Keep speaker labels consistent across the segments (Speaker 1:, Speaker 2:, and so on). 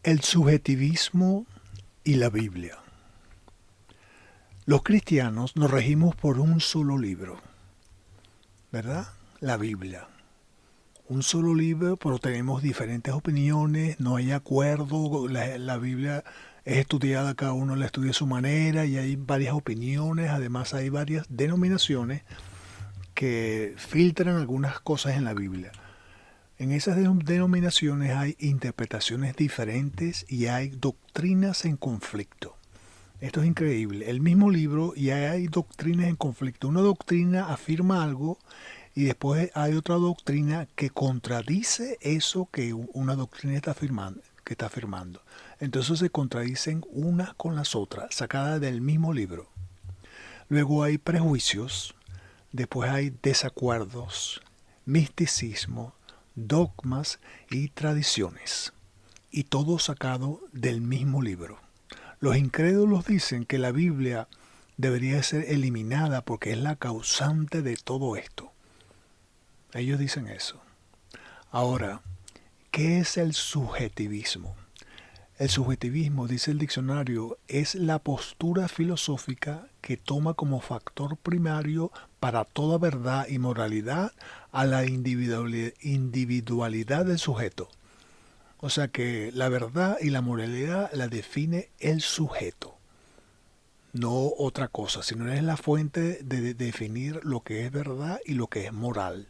Speaker 1: El subjetivismo y la Biblia. Los cristianos nos regimos por un solo libro, ¿verdad? La Biblia. Un solo libro, pero tenemos diferentes opiniones, no hay acuerdo, la Biblia es estudiada, cada uno la estudia a su manera y hay varias opiniones, además hay varias denominaciones que filtran algunas cosas en la Biblia. En esas denominaciones hay interpretaciones diferentes y hay doctrinas en conflicto. Esto es increíble. El mismo libro y hay doctrinas en conflicto. Una doctrina afirma algo y después hay otra doctrina que contradice eso que una doctrina está afirmando. Entonces se contradicen unas con las otras, sacadas del mismo libro. Luego hay prejuicios, después hay desacuerdos, misticismo, dogmas y tradiciones. Y todo sacado del mismo libro. Los incrédulos dicen que la Biblia debería ser eliminada porque es la causante de todo esto. Ellos dicen eso. Ahora, ¿qué es el subjetivismo? El subjetivismo, dice el diccionario, es la postura filosófica que toma como factor primario para toda verdad y moralidad a la individualidad del sujeto. O sea que la verdad y la moralidad la define el sujeto, no otra cosa, sino es la fuente de definir lo que es verdad y lo que es moral.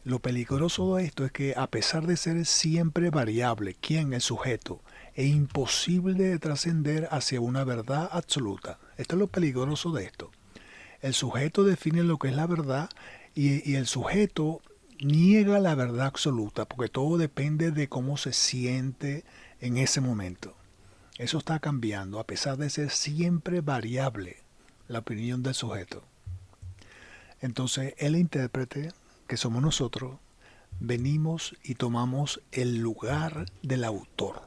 Speaker 1: Lo peligroso de esto es que a pesar de ser siempre variable, quién el sujeto, es imposible de trascender hacia una verdad absoluta. Esto es lo peligroso de esto. El sujeto define lo que es la verdad y el sujeto niega la verdad absoluta porque todo depende de cómo se siente en ese momento. Eso está cambiando a pesar de ser siempre variable la opinión del sujeto. Entonces el intérprete, que somos nosotros, venimos y tomamos el lugar del autor.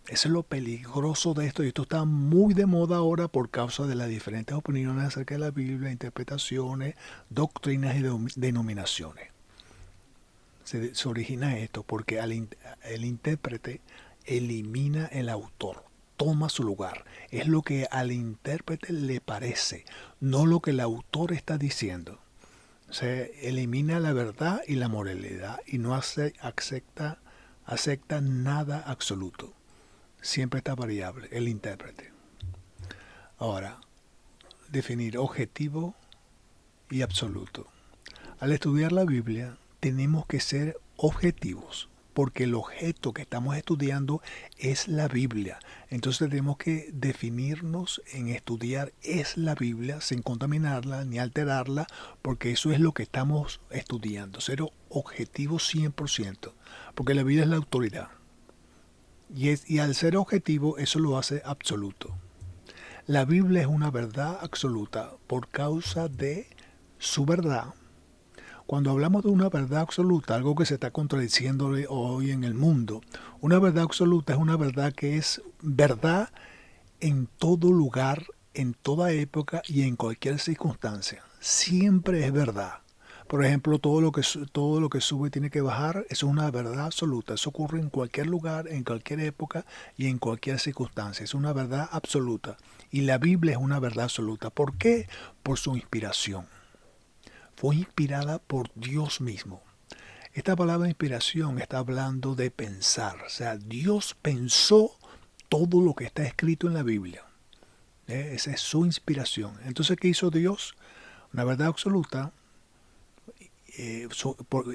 Speaker 1: Eso es lo peligroso de esto y esto está muy de moda ahora por causa de las diferentes opiniones acerca de la Biblia, interpretaciones, doctrinas y denominaciones. Se origina esto porque el intérprete elimina el autor, toma su lugar. Es lo que al intérprete le parece, no lo que el autor está diciendo. Se elimina la verdad y la moralidad y no acepta nada absoluto. Siempre está variable, el intérprete. Ahora, definir objetivo y absoluto. Al estudiar la Biblia, tenemos que ser objetivos, porque el objeto que estamos estudiando es la Biblia. Entonces tenemos que definirnos en estudiar es la Biblia sin contaminarla ni alterarla, porque eso es lo que estamos estudiando, ser objetivos 100%, porque la Biblia es la autoridad. Y al ser objetivo, eso lo hace absoluto. La Biblia es una verdad absoluta por causa de su verdad. Cuando hablamos de una verdad absoluta, algo que se está contradiciendo hoy en el mundo, una verdad absoluta es una verdad que es verdad en todo lugar, en toda época y en cualquier circunstancia. Siempre es verdad. Por ejemplo, todo lo que sube tiene que bajar, eso es una verdad absoluta. Eso ocurre en cualquier lugar, en cualquier época y en cualquier circunstancia. Es una verdad absoluta. Y la Biblia es una verdad absoluta. ¿Por qué? Por su inspiración. Fue inspirada por Dios mismo. Esta palabra inspiración está hablando de pensar. O sea, Dios pensó todo lo que está escrito en la Biblia. Esa es su inspiración. Entonces, ¿qué hizo Dios? Una verdad absoluta,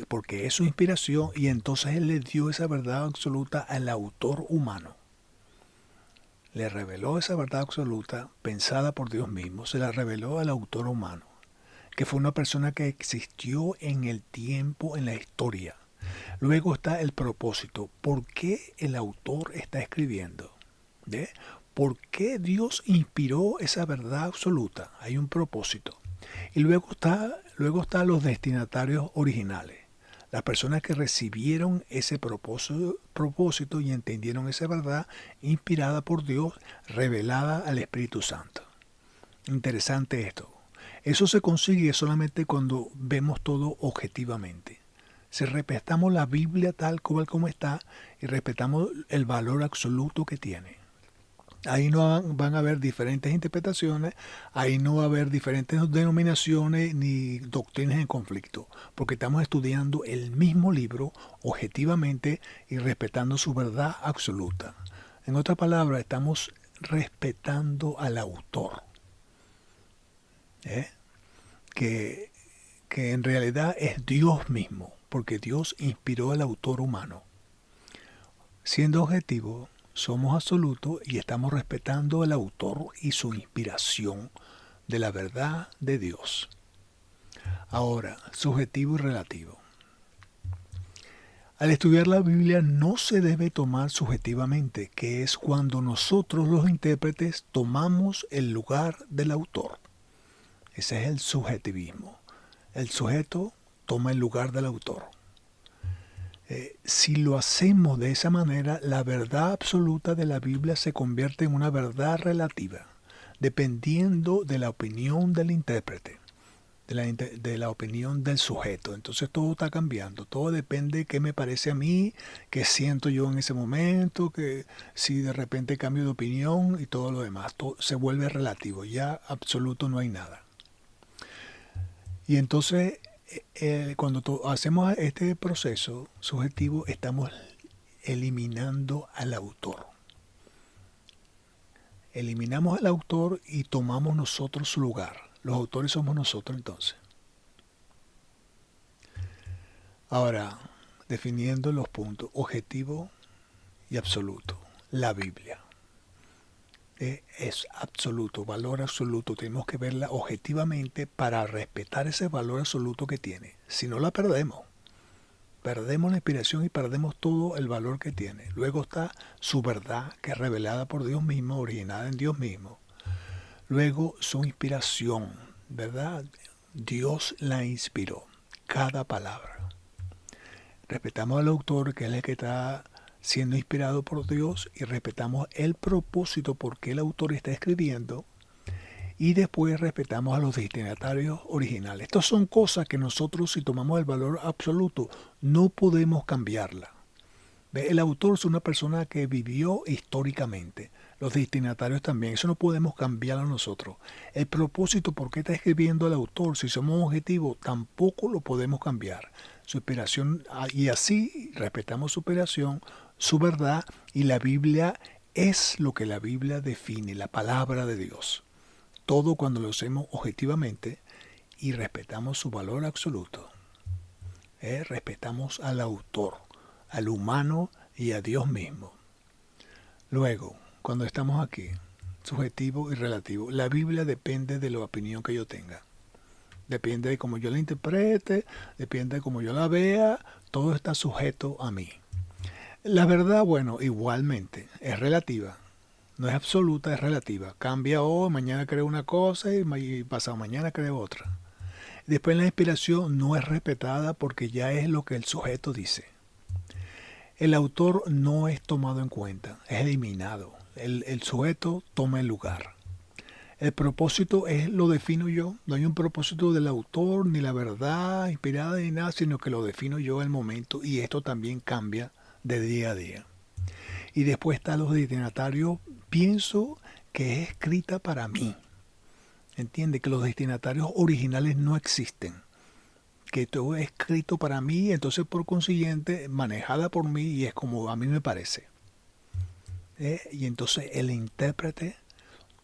Speaker 1: porque es su inspiración y entonces Él le dio esa verdad absoluta al autor humano. Le reveló esa verdad absoluta pensada por Dios mismo, se la reveló al autor humano, que fue una persona que existió en el tiempo, en la historia. Luego está el propósito. ¿Por qué el autor está escribiendo? ¿Ve? ¿Por qué Dios inspiró esa verdad absoluta? Hay un propósito. Y luego están los destinatarios originales. Las personas que recibieron ese propósito y entendieron esa verdad inspirada por Dios, revelada al Espíritu Santo. Interesante esto. Eso se consigue solamente cuando vemos todo objetivamente. Si respetamos la Biblia tal cual como está y respetamos el valor absoluto que tiene. Ahí no van a haber diferentes interpretaciones, ahí no va a haber diferentes denominaciones ni doctrinas en conflicto, porque estamos estudiando el mismo libro objetivamente y respetando su verdad absoluta. En otras palabras, estamos respetando al autor, ¿eh? que, que en realidad es Dios mismo, porque Dios inspiró al autor humano. Siendo objetivo, somos absolutos y estamos respetando al autor y su inspiración de la verdad de Dios. Ahora, subjetivo y relativo. Al estudiar la Biblia no se debe tomar subjetivamente, que es cuando nosotros los intérpretes tomamos el lugar del autor. Ese es el subjetivismo. El sujeto toma el lugar del autor. Si lo hacemos de esa manera, la verdad absoluta de la Biblia se convierte en una verdad relativa, dependiendo de la opinión del intérprete, de la opinión del sujeto. Entonces todo está cambiando, todo depende de qué me parece a mí, qué siento yo en ese momento, que si de repente cambio de opinión y todo lo demás, todo se vuelve relativo, ya absoluto no hay nada. Y entonces cuando hacemos este proceso subjetivo, estamos eliminando al autor. Eliminamos al autor y tomamos nosotros su lugar. Los autores somos nosotros entonces. Ahora, definiendo los puntos objetivo y absoluto. La Biblia es absoluto, valor absoluto. Tenemos que verla objetivamente para respetar ese valor absoluto que tiene. Si no la perdemos, perdemos la inspiración y perdemos todo el valor que tiene. Luego está su verdad, que es revelada por Dios mismo, originada en Dios mismo. Luego su inspiración, ¿verdad? Dios la inspiró, cada palabra. Respetamos al autor, que es el que está siendo inspirado por Dios, y respetamos el propósito por qué el autor está escribiendo, y después respetamos a los destinatarios originales. Estas son cosas que nosotros, si tomamos el valor absoluto, no podemos cambiarla. El autor es una persona que vivió históricamente, los destinatarios también, eso no podemos cambiarlo nosotros. El propósito por qué está escribiendo el autor, si somos objetivos, tampoco lo podemos cambiar. Su inspiración, y así respetamos su inspiración, su verdad, y la Biblia es lo que la Biblia define, la palabra de Dios. Todo cuando lo hacemos objetivamente y respetamos su valor absoluto. Respetamos al autor, al humano y a Dios mismo. Luego, cuando estamos aquí, subjetivo y relativo, la Biblia depende de la opinión que yo tenga. Depende de cómo yo la interprete, depende de cómo yo la vea, todo está sujeto a mí. La verdad, bueno, igualmente, es relativa. No es absoluta, es relativa. Cambia hoy, mañana creo una cosa y pasado mañana creo otra. Después la inspiración no es respetada porque ya es lo que el sujeto dice. El autor no es tomado en cuenta, es eliminado. El sujeto toma el lugar. El propósito lo defino yo. No hay un propósito del autor, ni la verdad inspirada, ni nada, sino que lo defino yo en el momento, y esto también cambia de día a día. Y después está los destinatarios. Pienso que es escrita para mí. Entiende que los destinatarios originales no existen. Que todo es escrito para mí, entonces por consiguiente manejada por mí y es como a mí me parece. Y entonces el intérprete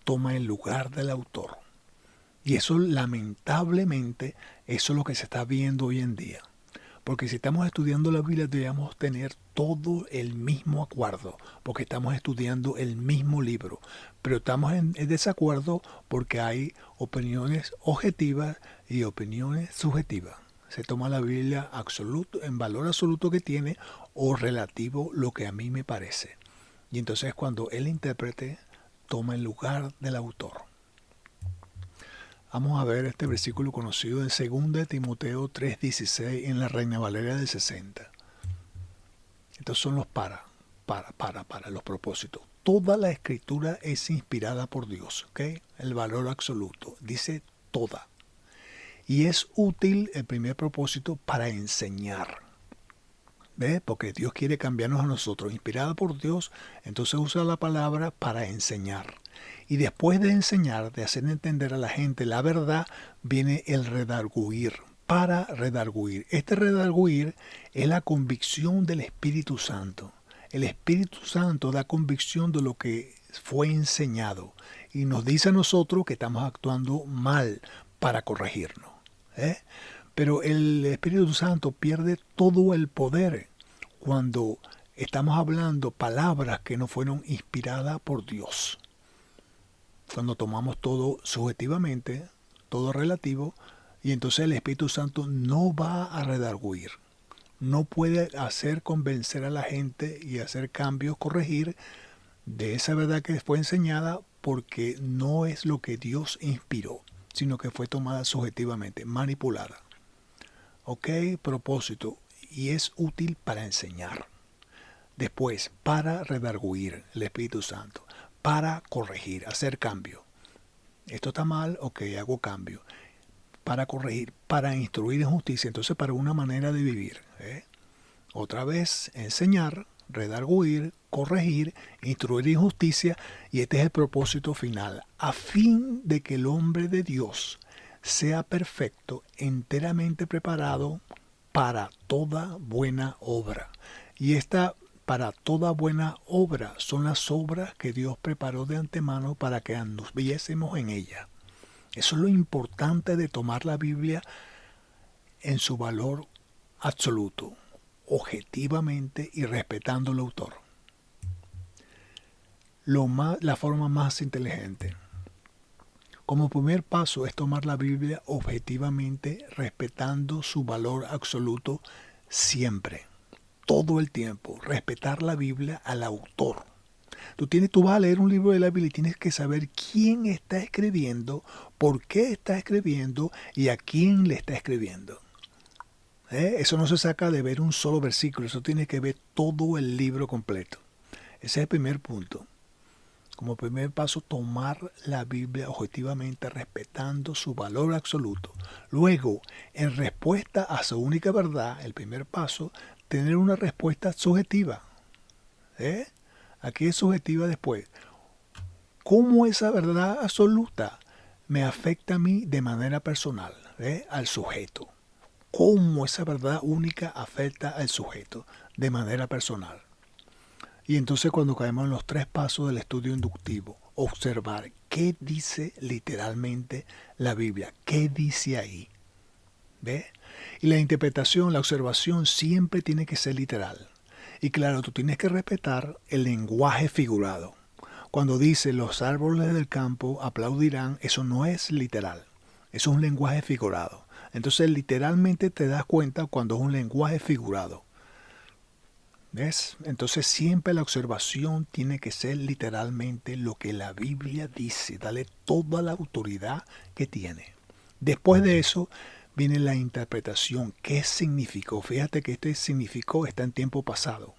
Speaker 1: toma el lugar del autor. Y eso lamentablemente, eso es lo que se está viendo hoy en día. Porque si estamos estudiando la Biblia debemos tener todo el mismo acuerdo, porque estamos estudiando el mismo libro. Pero estamos en desacuerdo porque hay opiniones objetivas y opiniones subjetivas. Se toma la Biblia absoluto, en valor absoluto que tiene, o relativo lo que a mí me parece. Y entonces cuando el intérprete toma el lugar del autor. Vamos a ver este versículo conocido en 2 Timoteo 3:16 en la Reina Valera del 60. Estos son los para los propósitos. Toda la escritura es inspirada por Dios, ¿ok? El valor absoluto, dice toda. Y es útil, el primer propósito, para enseñar. ¿Ve? Porque Dios quiere cambiarnos a nosotros. Inspirada por Dios, entonces usa la palabra para enseñar. Y después de enseñar, de hacer entender a la gente la verdad, viene el redarguir, para redarguir. Este redarguir es la convicción del Espíritu Santo. El Espíritu Santo da convicción de lo que fue enseñado y nos dice a nosotros que estamos actuando mal para corregirnos. ¿Eh? Pero el Espíritu Santo pierde todo el poder cuando estamos hablando palabras que no fueron inspiradas por Dios. Cuando tomamos todo subjetivamente, todo relativo, y entonces el Espíritu Santo no va a redarguir. No puede hacer convencer a la gente y hacer cambios, corregir de esa verdad que fue enseñada, porque no es lo que Dios inspiró, sino que fue tomada subjetivamente, manipulada. ¿Ok? Propósito. Y es útil para enseñar. Después, para redarguir el Espíritu Santo. Para corregir, hacer cambio. Esto está mal, ok, hago cambio. Para corregir, para instruir en justicia. Entonces, para una manera de vivir. Otra vez, enseñar, redarguir, corregir, instruir en justicia. Y este es el propósito final. A fin de que el hombre de Dios sea perfecto, enteramente preparado para toda buena obra. Y esta para toda buena obra son las obras que Dios preparó de antemano para que anduviésemos en ella. Eso es lo importante de tomar la Biblia en su valor absoluto, objetivamente y respetando al autor. La forma más inteligente. Como primer paso es tomar la Biblia objetivamente, respetando su valor absoluto siempre, todo el tiempo. Respetar la Biblia al autor. Tú vas a leer un libro de la Biblia y tienes que saber quién está escribiendo, por qué está escribiendo y a quién le está escribiendo. Eso no se saca de ver un solo versículo, eso tiene que ver todo el libro completo. Ese es el primer punto. Como primer paso, tomar la Biblia objetivamente, respetando su valor absoluto. Luego, en respuesta a su única verdad, el primer paso, tener una respuesta subjetiva. Aquí es subjetiva después. ¿Cómo esa verdad absoluta me afecta a mí de manera personal, al sujeto? ¿Cómo esa verdad única afecta al sujeto de manera personal? Y entonces cuando caemos en los 3 pasos del estudio inductivo, observar qué dice literalmente la Biblia, qué dice ahí. ¿Ve? Y la interpretación, la observación siempre tiene que ser literal. Y claro, tú tienes que respetar el lenguaje figurado. Cuando dice los árboles del campo aplaudirán, eso no es literal. Eso es un lenguaje figurado. Entonces literalmente te das cuenta cuando es un lenguaje figurado. ¿Ves? Entonces siempre la observación tiene que ser literalmente lo que la Biblia dice. Dale toda la autoridad que tiene. Después de eso viene la interpretación. ¿Qué significó? Fíjate que este significó está en tiempo pasado.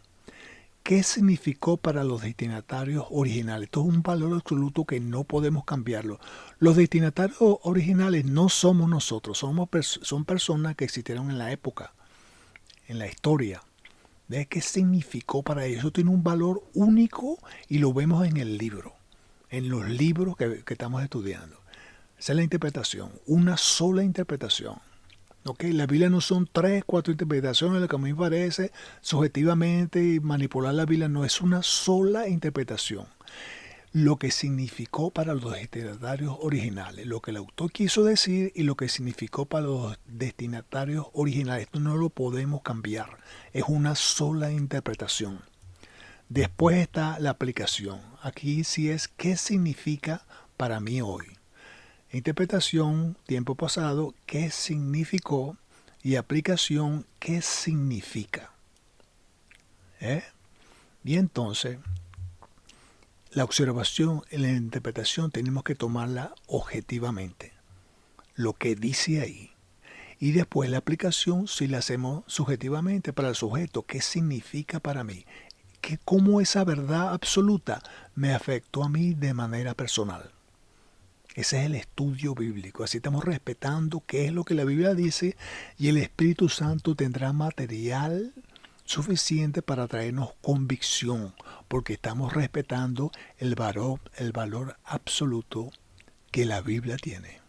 Speaker 1: ¿Qué significó para los destinatarios originales? Esto es un valor absoluto que no podemos cambiarlo. Los destinatarios originales no somos nosotros. Son personas que existieron en la época, en la historia. ¿Ves qué significó para ellos? Eso tiene un valor único y lo vemos en el libro, en los libros que estamos estudiando. Esa es la interpretación, una sola interpretación. ¿Okay? La Biblia no son 3, 4 interpretaciones, lo que a mí me parece, subjetivamente, y manipular la Biblia no es una sola interpretación. Lo que significó para los destinatarios originales, lo que el autor quiso decir y lo que significó para los destinatarios originales. Esto no lo podemos cambiar, es una sola interpretación. Después está la aplicación. Aquí sí es qué significa para mí hoy. Interpretación, tiempo pasado, qué significó, y aplicación, qué significa. Y entonces la observación y la interpretación tenemos que tomarla objetivamente, lo que dice ahí. Y después la aplicación si la hacemos subjetivamente para el sujeto, ¿qué significa para mí? ¿Cómo esa verdad absoluta me afectó a mí de manera personal? Ese es el estudio bíblico. Así estamos respetando qué es lo que la Biblia dice y el Espíritu Santo tendrá material suficiente para traernos convicción, porque estamos respetando el valor absoluto que la Biblia tiene.